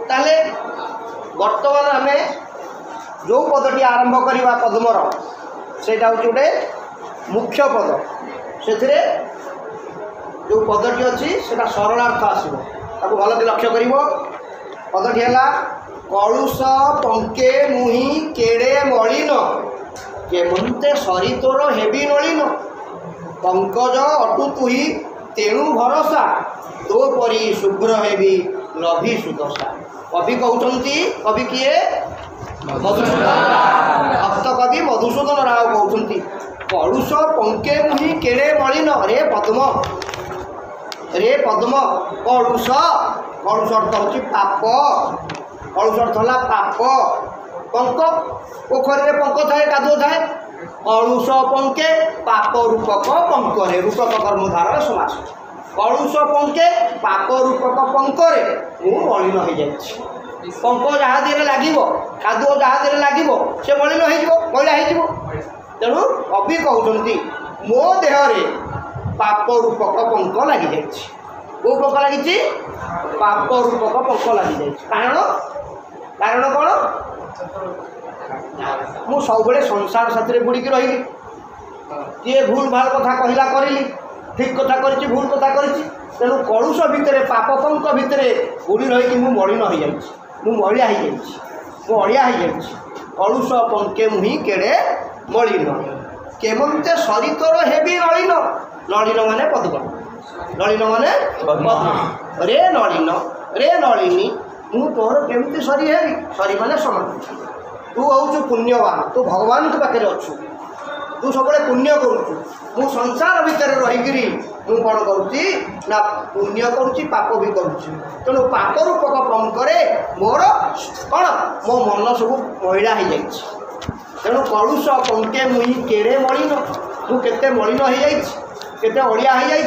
ताले वर्तमान आम जो पदटी आरंभ करवा पद्मर सेटा हूँ गोटे मुख्य पद से जो पदटी अच्छी से सरलार्थ आसो भल कि लक्ष्य कर पदटी है कलुष पंके मुहि केड़े मलिन केमते सरी तोर हेबी नलिन पंकज अटु तुही तेणु भरोसा तो परी शुभ्र हेबी लभी सुदशा। कवि कहते कवि किए भक्त कवि मधुसूदन राव कहते कलुष पंके मुहि केड़े मलिन रे पद्म कलुष कलुष अर्थ हूँ पाप कलुष अर्थ है पाप पंक पोखरी में पंक थाए कादुओ थाए कलुष पंके पाप रूपक पंकरे रूपक कर्मधार समास कलुष पंके पाप रूपक पंकरे मु मलिन हो जाए पंक जहाँ दिए लगे कादुओ जहाँ दिए लगे से मलिन हो मैला हो तेणु कवि कहते मो देहरे पाप रूपक पंक लगी जाए कौ पंक लगी पाप रूपक पंक लगी जाए कारण कौन मु सब संसार साथी बुड़िकी रही किए भूल भाल कथा कहला करी ठीक कथा कर भूल कथा कर तेणु कलुष भितर पाप पंक भितर बुड़ी रही मु मलिन हो जाइया हो जाइए कलुष पंके मुहि केड़े मलिन केमते सरी तोर हेबी नलिन नलिन माने पद्म नलिन माने पद्म रे नलिनी मु तोर केमती सरी हेबी सरी माने समान तू हूँ पुण्यवान तू भगवान के पाखे अच्छु तू सब पुण्य करुचु मु संसार भितर रहीकि मु कौन करुच्ची ना पुण्य करुच्ची पाप भी करुच्ची तेणु पाप रूपक पंकरे मोर कौन मो मन सब मैला हो जाए तेणु कलुष पंके मुहि केड़े मलिन मु केते मलिन हो जाए केते अड़िया हो जाए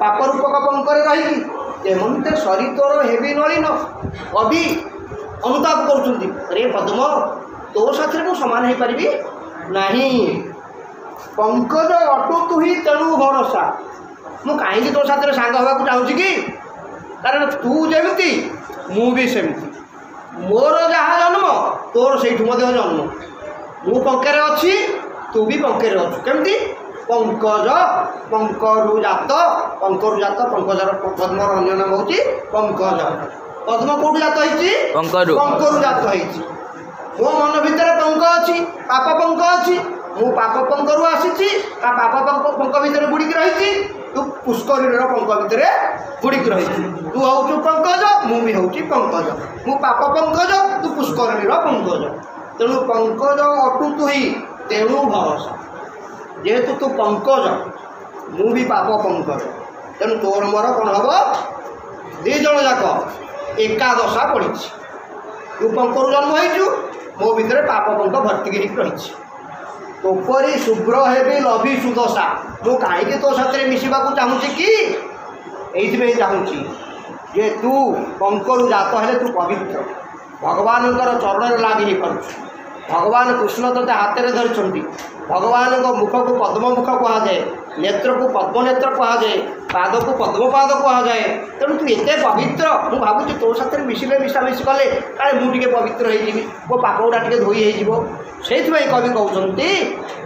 पाप रूपक पंकरे रहीकि केमते सरी तोर हेबी नलिन कवि अनुताप करुँच अरे पद्म तो साथी मु सामान हो पारि नहीं पंकज अटु तुही तेणु भरोसा मु कहीं तो साथ सांग हवा चाहूँगी कि कारण तू जमी मु भी सेमती मोर जहाँ जन्म तोर से जन्म मु पंकेरे अच्छी तू भी पंकेरे अच्छु केमती पंकज पंकरु जात पंकजर पद्मर अन्य नाम हूँ पंकज पद्म कौटू जात पंकरु जात मो मन भितर पंक अच्छी पाप पंक अच्छी मु पाप पंकरु आसी पाप पंक भितर बुड़िकी रही तू पुष्करी पंक भितर बुड़िकी रही तू हूँ पंकज मु भी हूँ पंकज मु पाप पंकज तू पुष्करी पंकज तेणु पंकज अटु तुही तेणु भरोसा जेहेतु तू पंकज मु भी पाप पंकज तेणु तोर मोर कौन हम दीज जाक एकादशा पड़ी तू पंकरु जन्म हो मो भितर पाप पंक भर्ती रही तोपरी शुभ्र हेबी लभी सुदशा मु कहीं तो साथ मिसवा चाहूँगी कि ये चाहूँगी जे तू पंकरु जात है तू पवित्र भगवान चरण लगी पार भगवान कृष्ण तोते हाथ में धरी भगवान मुख को पद्म मुख कहुए नेत्र को पद्म नेत्र कहुए पाद को पद्म पाद कहुए तेणु तू एत पवित्र मु भावुँ तो साथ मिसिले मिशामिशी कले काले मुझे पवित्र हो मो पाप गुड़ा टे धोई हो कवि कहते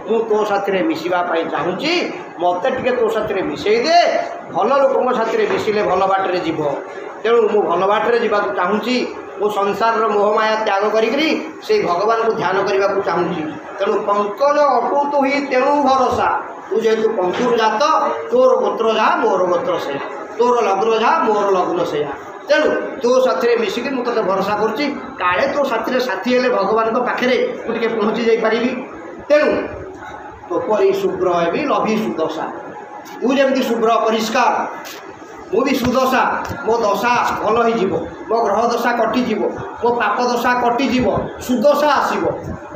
मु तो साथ मिसापी चाहूँगी मत टे तो साथ मिसई दे भल लोक साथ मिसिले भल बाटर जीव तेणु मु भल बाटर जावाक चाहूँगी मो संसार मोहमाया त्याग करी से भगवान को ध्यान करने को चाहूँगी तेणु पंकज अटु तुही तेणु भरोसा तू जेहेतु पंकुर जात तोर गोत्र जहाँ मोर गोत्र से तोर लग्न जहाँ मोर लग्न से तेणु तो साथ मिसिक मुझे भरोसा करुच्ची काले तो साथी साथी हेले भगवान पाखे मुझे पहुँची जापरि तेणु तोपरी शुभ्र हेबी लभी सुदशा तू जमी शुभ्र परिष्कार मु भी सुदशा मो दशा भल हो मो ग्रह दशा कटिज मो पाप दशा कटिज सुदशा आसब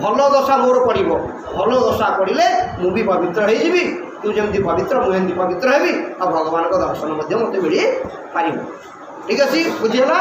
भल दशा मोर पड़ भल दशा पड़े मु भी पवित्र हो तू जमी पवित्र मुझे पवित्र हेबी आ भगवान का दर्शन मत मिल पार ठीक अच्छे बुझीगला।